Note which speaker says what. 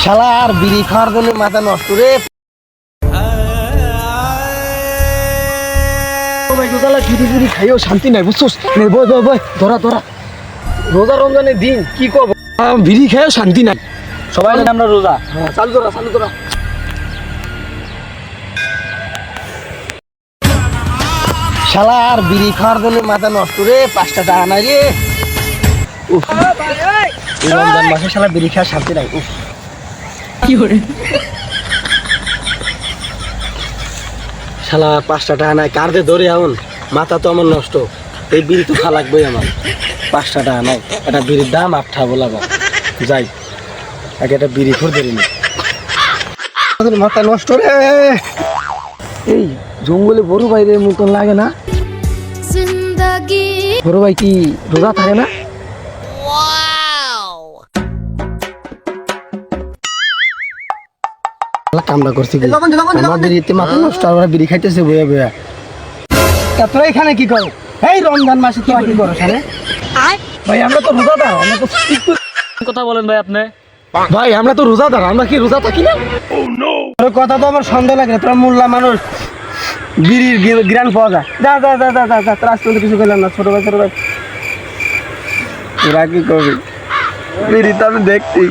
Speaker 1: শালা আর বিড়ি খাওয়ার জন্য মাথা নষ্ট রে। বিড়ি খাইও শান্তি নাই বুঝছস। বই বই বই ধরা ধরা রোজা রমজানের দিন কি করবো, বিড়ি খাইও শান্তি নাই। সবাই আমরা রোজা, চালু ধরা চালু ধরা। শালা আর বিড়ি খাওয়ার জন্য মাথা নষ্ট রে, 5 টাকা নাই রে। রমজান মাসে শালা বিড়ি খাওয়ার শান্তি নাই। কি করে শালা 5 টাকা নাই কার দে ধরে এমন, মাথা তো আমার নষ্ট। এই বিড়ি তো খা লাগবেই আমার। 5 টাকা নাই, এটা বিড়ির দাম 8 বলাবা। যাই আগে একটা বিড়ি খোর ধরে নি, মাথা নষ্ট রে। এই জঙ্গলে বড় ভাইয়ের মতন লাগে না? বড় ভাই কি রোজা থাকে না? কামড়া করছি আমাদের ইতে মাথা নষ্ট, আর বিড়ি খাইতেছে বইয়া বইয়া। তোরা এখানে কি করো? এই রমজান মাসে তোরা কি করো? ভাই আমরা তো রোজাদার, আমরা তো
Speaker 2: কথা বলেন ভাই আপনি।
Speaker 1: ভাই আমরা তো রোজাদার, আমরা কি রোজা থাকি না? তোর কথা তো আমার সন্দেহ লাগে। তোরা মোল্লা মানুষ, বিড়ির গ্রান পাওয়া যায়। যা যা যা যা যা যা, তোরা আসতে কিছু করলাম না। ছোট ভাই ছোট ভাই তোরা কি করবি? বিড়ি তো আমি দেখছি।